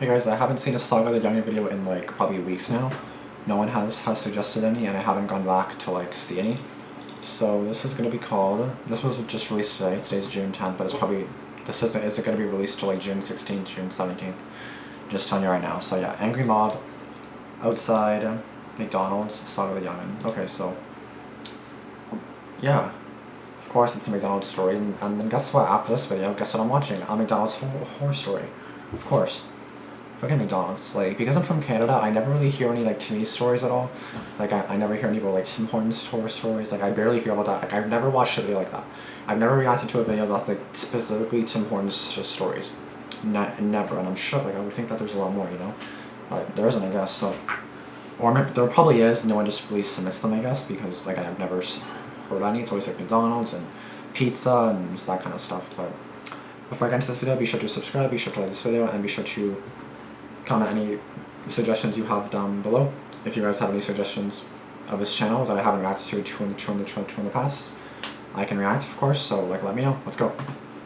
Hey guys, I haven't seen a Saga the Youngin video in like probably weeks now. No one has suggested any, and I haven't gone back to like see any. So this is gonna be called. This was just released today. Today's June 10th, but it's probably isn't gonna be released till like June 16th, June 17th. Just telling you right now. So yeah, angry mob outside McDonald's, Saga the Youngin. Okay, so yeah. Of course, it's a McDonald's story, and then guess what? After this video, guess what I'm watching? A McDonald's horror story. Of course. Fucking McDonald's. Like, because I'm from Canada, I never really hear any, like, TV stories at all. Like, I never hear any about, like, Tim Hortons horror stories. Like, I barely hear about that. Like, I've never watched a video like that. I've never reacted to a video that's, like, specifically Tim Hortons just stories. Never. And I'm shook. Like, I would think that there's a lot more, you know? But there isn't, I guess, so... Or there probably is, no one just really submits them, I guess, because, like, I've never heard any. It's always, like, McDonald's and pizza and that kind of stuff, but... Before I get into this video, be sure to subscribe, be sure to like this video, and be sure to comment any suggestions you have down below. If you guys have any suggestions of this channel that I haven't reacted to in the past, I can react, of course, so like let me know. Let's go.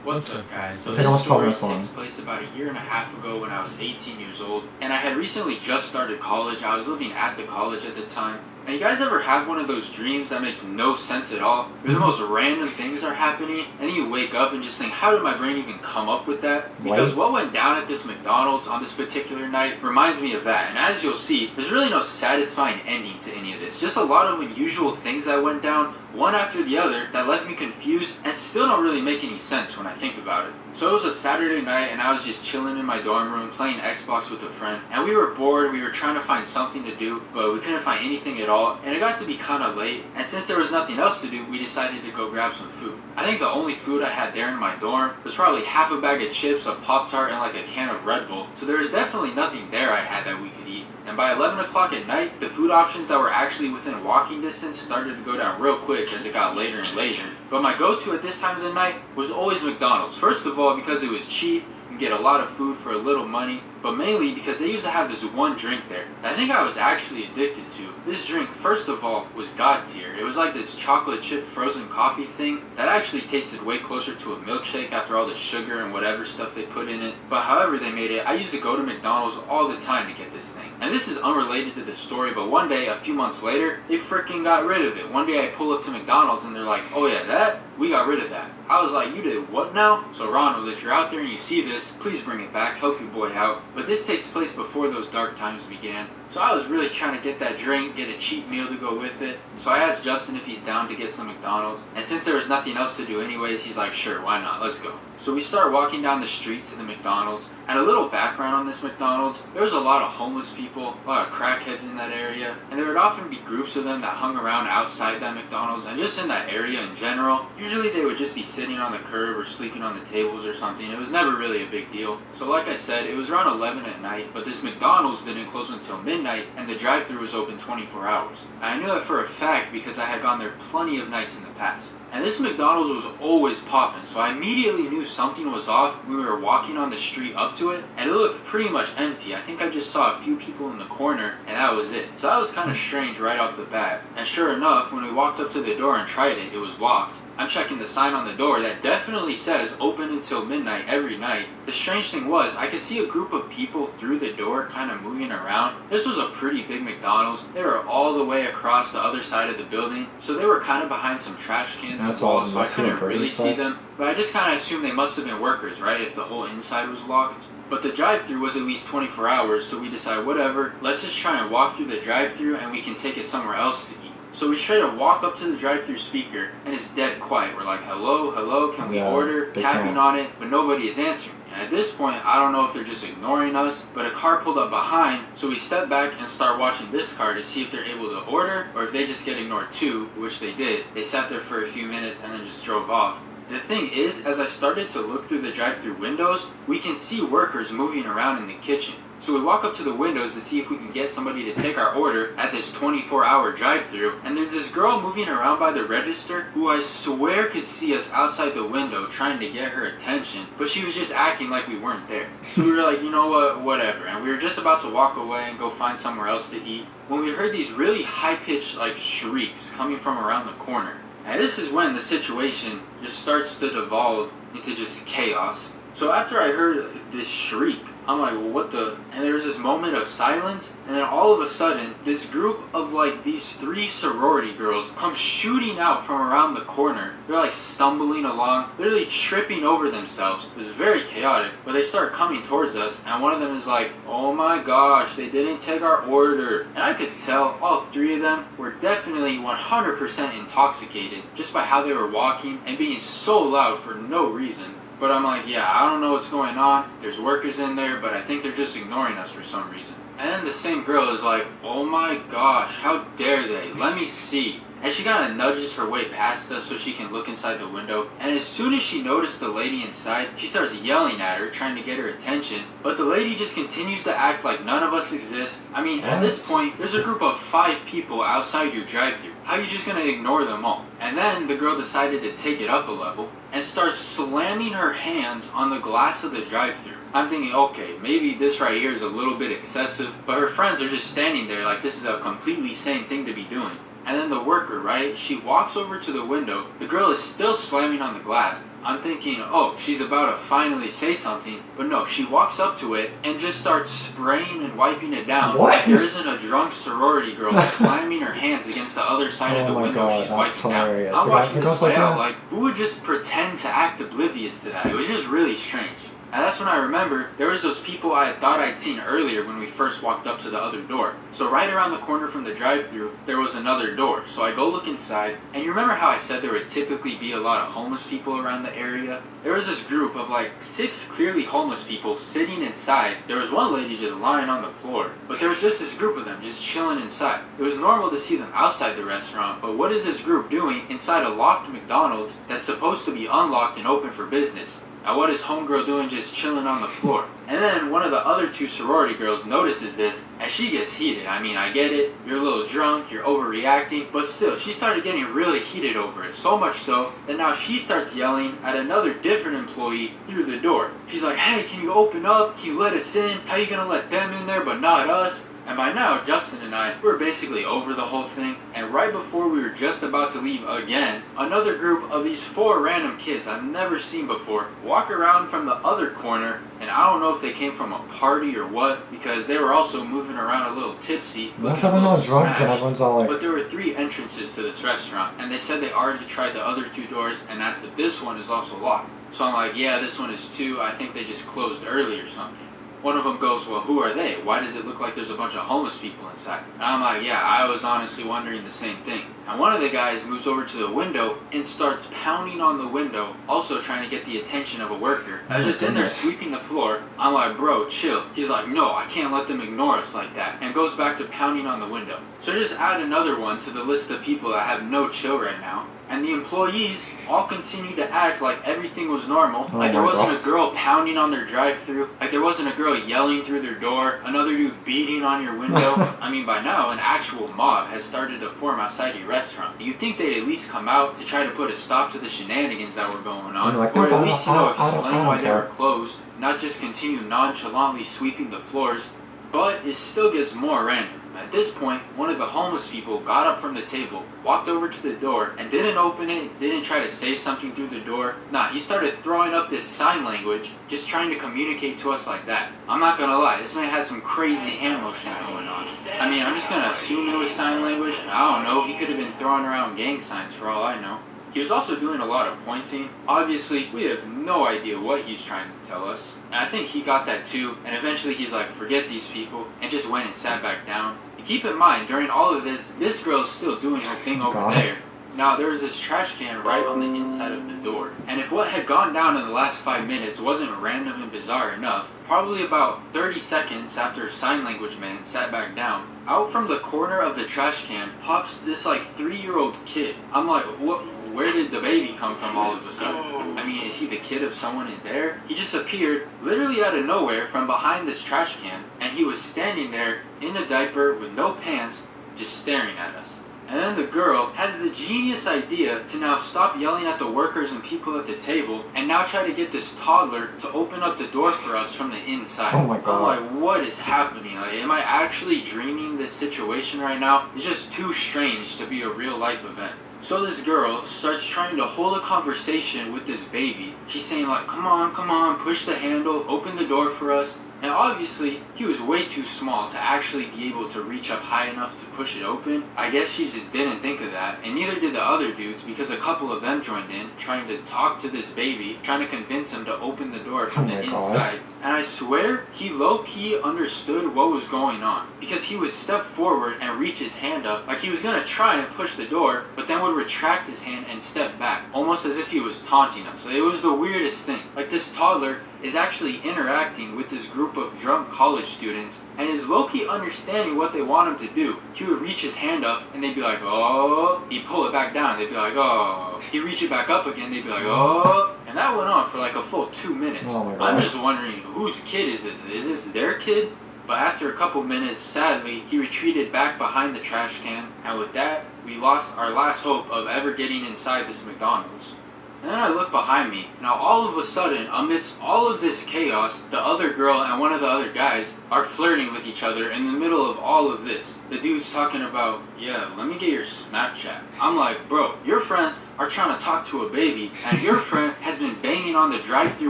What's up, guys? So this story takes place about a year and a half ago when I was 18 years old, and I had recently just started college. I was living at the college at the time. And you guys ever have one of those dreams that makes no sense at all? Where the most random things are happening, and then you wake up and just think, how did my brain even come up with that? Because what went down at this McDonald's on this particular night reminds me of that. And as you'll see, there's really no satisfying ending to any of this. Just a lot of unusual things that went down, one after the other, that left me confused and still don't really make any sense when I think about it. So it was a Saturday night and I was just chilling in my dorm room playing Xbox with a friend, and we were bored. We were trying to find something to do, but we couldn't find anything at all, and it got to be kind of late, and since there was nothing else to do, we decided to go grab some food. I think the only food I had there in my dorm was probably half a bag of chips, a Pop-Tart, and like a can of Red Bull, so there was definitely nothing there I had that we could eat. And by 11 o'clock at night, the food options that were actually within walking distance started to go down real quick as it got later and later. But my go-to at this time of the night was always McDonald's. First of all, because it was cheap and get a lot of food for a little money, but mainly because they used to have this one drink there that I think I was actually addicted to. This drink, first of all, was God tier. It was like this chocolate chip frozen coffee thing that actually tasted way closer to a milkshake after all the sugar and whatever stuff they put in it. But however they made it, I used to go to McDonald's all the time to get this thing. And this is unrelated to the story, but one day, a few months later, they freaking got rid of it. One day I pull up to McDonald's and they're like, oh yeah, we got rid of that. I was like, you did what now? So Ronald, if you're out there and you see this, please bring it back, help your boy out. But this takes place before those dark times began. So I was really trying to get that drink, get a cheap meal to go with it. So I asked Justin if he's down to get some McDonald's. And since there was nothing else to do anyways, he's like, sure, why not? Let's go. So we start walking down the street to the McDonald's. And a little background on this McDonald's, there was a lot of homeless people, a lot of crackheads in that area. And there would often be groups of them that hung around outside that McDonald's and just in that area in general. Usually they would just be sitting on the curb or sleeping on the tables or something. It was never really a big deal. So like I said, it was around 11 at night, but this McDonald's didn't close until midnight, and the drive-thru was open 24 hours. And I knew that for a fact because I had gone there plenty of nights in the past. And this McDonald's was always popping, so I immediately knew something was off. We were walking on the street up to it, and it looked pretty much empty. I think I just saw a few people in the corner, and that was it. So that was kind of strange right off the bat. And sure enough, when we walked up to the door and tried it, it was locked. I'm checking the sign on the door that definitely says open until midnight every night. The strange thing was, I could see a group of people through the door kind of moving around. This was a pretty big McDonald's. They were all the way across the other side of the building, so they were kind of behind some trash cans and walls, so I couldn't really see them. But I just kind of assumed they must have been workers, right, if the whole inside was locked. But the drive-thru was at least 24 hours, so we decided, whatever, let's just try and walk through the drive-thru and we can take it somewhere else to eat. So we try to walk up to the drive-thru speaker, and it's dead quiet. We're like, hello, can we order? Tapping on it, but nobody is answering. And at this point, I don't know if they're just ignoring us, but a car pulled up behind, so we step back and start watching this car to see if they're able to order, or if they just get ignored too, which they did. They sat there for a few minutes and then just drove off. The thing is, as I started to look through the drive-thru windows, we can see workers moving around in the kitchen. So we walk up to the windows to see if we can get somebody to take our order at this 24-hour drive-thru, and there's this girl moving around by the register who I swear could see us outside the window trying to get her attention, but she was just acting like we weren't there. So we were like, you know what, whatever, and we were just about to walk away and go find somewhere else to eat when we heard these really high-pitched like shrieks coming from around the corner. And this is when the situation just starts to devolve into just chaos. So after I heard this shriek, I'm like, well, what the? And there was this moment of silence, and then all of a sudden, this group of like these 3 sorority girls come shooting out from around the corner. They're like stumbling along, literally tripping over themselves. It was very chaotic, but they start coming towards us, and one of them is like, oh my gosh, they didn't take our order. And I could tell all 3 of them were definitely 100% intoxicated just by how they were walking and being so loud for no reason. But I'm like, yeah, I don't know what's going on. There's workers in there, but I think they're just ignoring us for some reason. And then the same girl is like, oh my gosh, how dare they? Let me see. And she kind of nudges her way past us so she can look inside the window. And as soon as she noticed the lady inside, she starts yelling at her, trying to get her attention. But the lady just continues to act like none of us exist. I mean, at this point, there's a group of 5 people outside your drive-thru. How are you just gonna ignore them all? And then the girl decided to take it up a level and starts slamming her hands on the glass of the drive-thru. I'm thinking, okay, maybe this right here is a little bit excessive, but her friends are just standing there like this is a completely sane thing to be doing. And then the worker, right, she walks over to the window. The girl is still slamming on the glass. I'm thinking, oh, she's about to finally say something, but no, she walks up to it and just starts spraying and wiping it down. What? Like there isn't a drunk sorority girl slamming her hands against the other side of the window she's wiping down. I'm watching this play out like, who would just pretend to act oblivious to that? It was just really strange. And that's when I remember there was those people I thought I'd seen earlier when we first walked up to the other door. So right around the corner from the drive-thru, there was another door. So I go look inside, and you remember how I said there would typically be a lot of homeless people around the area? There was this group of like 6 clearly homeless people sitting inside. There was one lady just lying on the floor, but there was just this group of them just chilling inside. It was normal to see them outside the restaurant, but what is this group doing inside a locked McDonald's that's supposed to be unlocked and open for business? Now what is homegirl doing just chilling on the floor? And then one of the other 2 sorority girls notices this, and she gets heated. I mean, I get it, you're a little drunk, you're overreacting, but still, she started getting really heated over it. So much so, that now she starts yelling at another different employee through the door. She's like, hey, can you open up? Can you let us in? How you gonna let them in there but not us? And by now, Justin and I were basically over the whole thing, and right before we were just about to leave again, another group of these 4 random kids I've never seen before walk around from the other corner, and I don't know if they came from a party or what, because they were also moving around a little tipsy, looking a little drunk, and everyone's all like... But there were 3 entrances to this restaurant, and they said they already tried the other 2 doors and asked if this one is also locked. So I'm like, yeah, this one is too. I think they just closed early or something. One of them goes, well, who are they? Why does it look like there's a bunch of homeless people inside? And I'm like, yeah, I was honestly wondering the same thing. And one of the guys moves over to the window and starts pounding on the window, also trying to get the attention of a worker. I was just in there sweeping the floor. I'm like, bro, chill. He's like, no, I can't let them ignore us like that. And goes back to pounding on the window. So just add another one to the list of people that have no chill right now. And the employees all continue to act like everything was normal. Like there wasn't a girl pounding on their drive-thru. Like there wasn't a girl yelling through their door. Another dude beating on your window. I mean, by now, an actual mob has started to form outside your restaurant. You'd think they'd at least come out to try to put a stop to the shenanigans that were going on. Like, or at least, explain why they were closed. Not just continue nonchalantly sweeping the floors. But it still gets more random. At this point, one of the homeless people got up from the table, walked over to the door, and didn't open it, didn't try to say something through the door. Nah, he started throwing up this sign language, just trying to communicate to us like that. I'm not gonna lie, this man has some crazy hand motion going on. I mean, I'm just gonna assume it was sign language. I don't know, he could have been throwing around gang signs for all I know. He was also doing a lot of pointing. Obviously, we have no idea what he's trying to tell us. And I think he got that too, and eventually he's like, forget these people, and just went and sat back down. And keep in mind, during all of this girl is still doing her thing over there. Now, there was this trash can right on the inside of the door. And if what had gone down in the last 5 minutes wasn't random and bizarre enough, probably about 30 seconds after Sign Language Man sat back down, out from the corner of the trash can pops this like 3-year-old kid. I'm like, what? Where did the baby come from all of a sudden? I mean, is he the kid of someone in there? He just appeared literally out of nowhere from behind this trash can, and he was standing there in a diaper with no pants, just staring at us. And then the girl has the genius idea to now stop yelling at the workers and people at the table and now try to get this toddler to open up the door for us from the inside. Oh my god. I'm like, what is happening? Like, am I actually dreaming this situation right now? It's just too strange to be a real life event. So this girl starts trying to hold a conversation with this baby. She's saying like, come on, push the handle, open the door for us. And obviously, he was way too small to actually be able to reach up high enough to push it open. I guess she just didn't think of that, and neither did the other dudes because a couple of them joined in, trying to talk to this baby, trying to convince him to open the door from the inside. And I swear, he low-key understood what was going on, because he would step forward and reach his hand up like he was gonna try and push the door, but then would retract his hand and step back, almost as if he was taunting us. So it was the weirdest thing. Like, this toddler is actually interacting with this group of drunk college students and is low-key understanding what they want him to do. He would reach his hand up and they'd be like, oh. He'd pull it back down, they'd be like, oh. He'd reach it back up again, they'd be like, oh. And that went on for like a full 2 minutes. Oh my God. I'm just wondering, whose kid is this? Is this their kid? But after a couple minutes, sadly, he retreated back behind the trash can, and with that, we lost our last hope of ever getting inside this McDonald's. And then I look behind me. Now all of a sudden, amidst all of this chaos, the other girl and one of the other guys are flirting with each other in the middle of all of this. The dude's talking about, yeah, let me get your Snapchat. I'm like, bro, your friends are trying to talk to a baby, and your friend has been banging on the drive-thru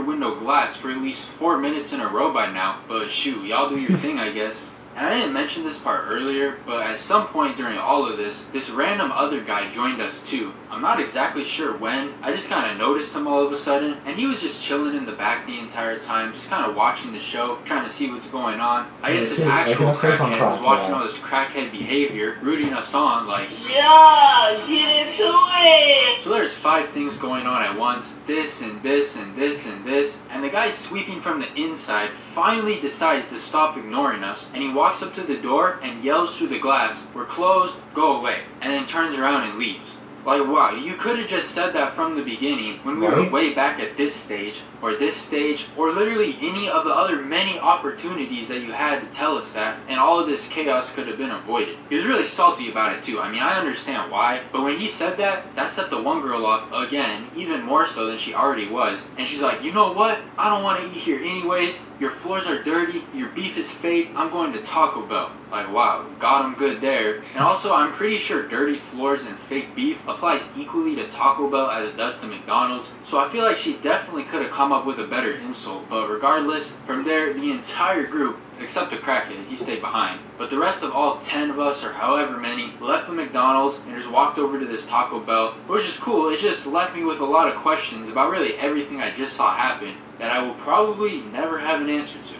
window glass for at least 4 minutes in a row by now. But shoot, y'all do your thing, I guess. And I didn't mention this part earlier, but at some point during all of this random other guy joined us too. I'm not exactly sure when, I just kind of noticed him all of a sudden, and he was just chilling in the back the entire time, just kind of watching the show, trying to see what's going on. I guess this actual crackhead was watching all this crackhead behavior, rooting us on like, yeah, get into it! So there's 5 things going on at once, this and this and this and this, and the guy sweeping from the inside finally decides to stop ignoring us, and he walks up to the door and yells through the glass, we're closed, go away, and then turns around and leaves. Like, wow, you could have just said that from the beginning when we were way back at this stage, or literally any of the other many opportunities that you had to tell us that, and all of this chaos could have been avoided. He was really salty about it too. I mean, I understand why, but when he said that, that set the one girl off again, even more so than she already was. And she's like, you know what? I don't want to eat here anyways. Your floors are dirty. Your beef is fake. I'm going to Taco Bell. Like, wow, got him good there. And also, I'm pretty sure dirty floors and fake beef applies equally to Taco Bell as it does to McDonald's. So I feel like she definitely could have come up with a better insult. But regardless, from there, the entire group, except the crackhead, he stayed behind. But the rest of all 10 of us, or however many, left the McDonald's and just walked over to this Taco Bell, which is cool. It just left me with a lot of questions about really everything I just saw happen that I will probably never have an answer to.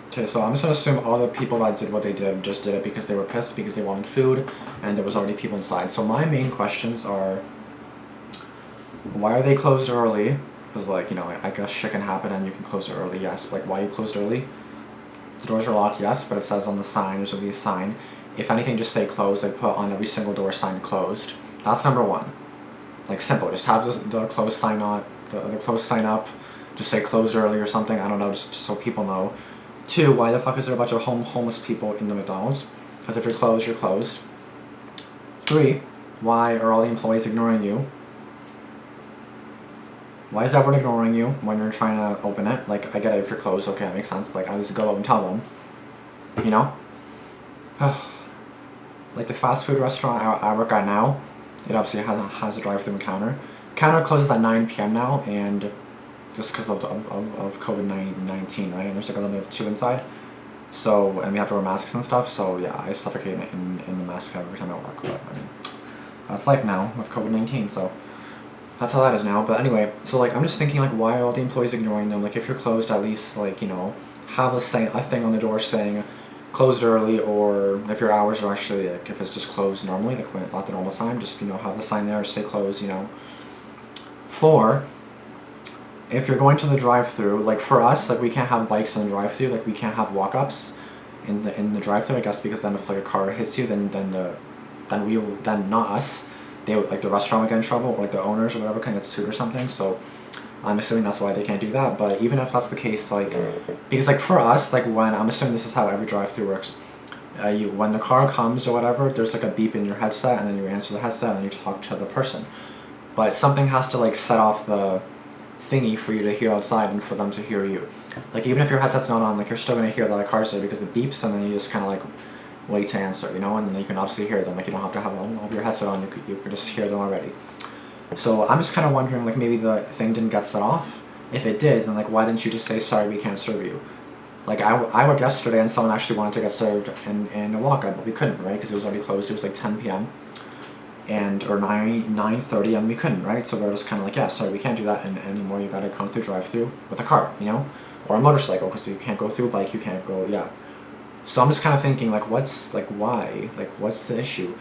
Okay, so I'm just gonna assume all the people that did what they did just did it because they were pissed because they wanted food and there was already people inside. So my main questions are, why are they closed early? Because, like, you know, I guess shit can happen and you can close it early, yes. Like, why you closed early? The doors are locked, yes, but it says on the sign, there's gonna be a sign. If anything, just say closed. Like, put on every single door sign closed. That's number one. Like, simple. Just have the closed sign on, the closed sign up. Just say closed early or something. I don't know, just so people know. 2, why the fuck is there a bunch of homeless people in the McDonald's? Because if you're closed, you're closed. 3, why are all the employees ignoring you? Why is everyone ignoring you when you're trying to open it? Like, I get it if you're closed, okay, that makes sense. But, like, I just go out and tell them. You know? Like, the fast food restaurant I work at now, it obviously has a drive-thru counter. Counter closes at 9 p.m. now, and just because of COVID-19, right? And there's like a limit of 2 inside. So, and we have to wear masks and stuff, so yeah, I suffocate in the mask every time I work. But, I mean, that's life now with COVID-19, so that's how that is now. But anyway, so, like, I'm just thinking, like, why are all the employees ignoring them? Like, if you're closed, at least, like, you know, have a thing on the door saying closed early, or if your hours are actually, like, if it's just closed normally, like, at the normal time, just, you know, have a sign there, say closed, you know. 4, if you're going to the drive-thru, like, for us, like, we can't have bikes in the drive-thru, like, we can't have walk-ups in the drive-thru, I guess, because then if, like, a car hits you, then not us, they would, like, the restaurant would get in trouble, or, like, the owners or whatever can get sued or something. So I'm assuming that's why they can't do that. But even if that's the case, like, because, like, for us, like, when, I'm assuming this is how every drive-thru works, when the car comes or whatever, there's, like, a beep in your headset, and then you answer the headset, and then you talk to the person. But something has to, like, set off the thingy for you to hear outside and for them to hear you. Like, even if your headset's not on, like, you're still going to hear that the car's there because it beeps, and then you just kind of, like, wait to answer, you know, and then you can obviously hear them. Like, you don't have to have all of your headset on, you could just hear them already. So I'm just kind of wondering, like, maybe the thing didn't get set off, If it did, then like why didn't you just say sorry, we can't serve you? Like I worked yesterday and someone actually wanted to get served in a walk-up, but we couldn't, right? Because it was already closed. It was like 10 p.m. and or 9:30 and we couldn't, right? So we're just kind of like, yeah, sorry, we can't do that anymore. You gotta come through drive-through with a car, you know, or a motorcycle, because you can't go through a bike. You can't go, yeah. So I'm just kind of thinking, like, why? Like, what's the issue?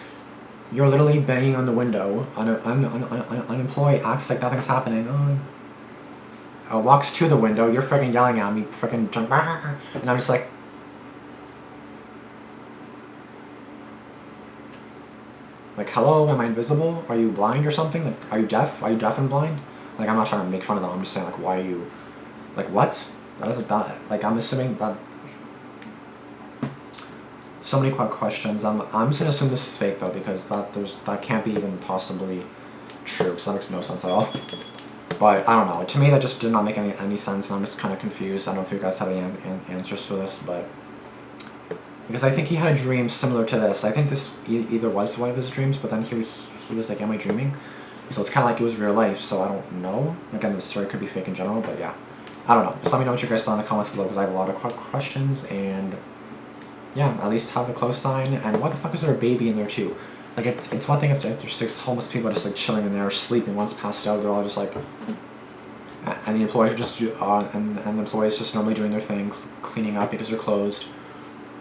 You're literally banging on the window. An employee acts like nothing's happening. Walks to the window. You're freaking yelling at me, freaking jump, and I'm just like, hello, am I invisible? Are you blind or something? Like, are you deaf? Are you deaf and blind? Like, I'm not trying to make fun of them. I'm just saying, like, why are you, like, what? That is that. Like, I'm assuming that. So many questions. I'm just gonna assume this is fake though, because that can't be even possibly true, because that makes no sense at all. But I don't know. To me, that just did not make any sense, and I'm just kind of confused. I don't know if you guys have any answers for this, but because I think he had a dream similar to this. I think this either was one of his dreams, but then he was like, "Am I dreaming?" So it's kind of like it was real life. So I don't know. Again, this story could be fake in general, but yeah, I don't know. Just let me know what you guys thought in the comments below, because I have a lot of questions, and yeah, at least have a close sign. And what the fuck is there a baby in there too? Like, it's one thing if there's 6 homeless people just like chilling in there, sleeping. One's passed out, they're all just like, and the employees are just and the employees just normally doing their thing, cleaning up because they're closed.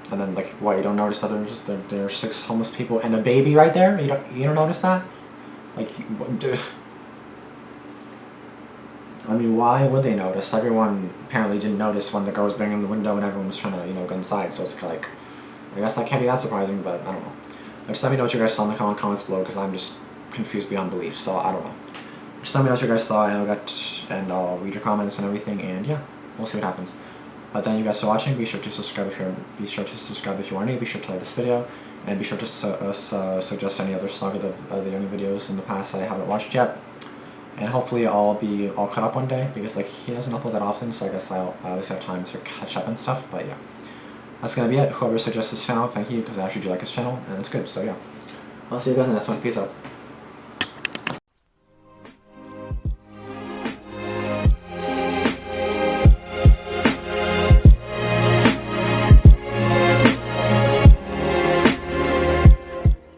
And then like, what, you don't notice that there are 6 homeless people and a baby right there? You don't notice that? Like, I mean, why would they notice? Everyone apparently didn't notice when the girl was banging the window and everyone was trying to, go inside. So it's kind of like, I guess that can't be that surprising, but I don't know. Just let me know what you guys saw in the comments below, because I'm just confused beyond belief. So I don't know. Just let me know what you guys saw, and I'll read your comments and everything, and yeah, we'll see what happens. But thank you guys for watching. Be sure to subscribe if you are new. Be sure to like this video, and be sure to suggest any other Saga the Youngin videos in the past that I haven't watched yet. And hopefully I'll caught up one day, because like he doesn't upload that often, so I guess I always have time to catch up and stuff. But yeah, that's gonna be it. Whoever suggests this channel, thank you, because I actually do like his channel and it's good. So yeah, I'll see you guys in the next one. Peace out.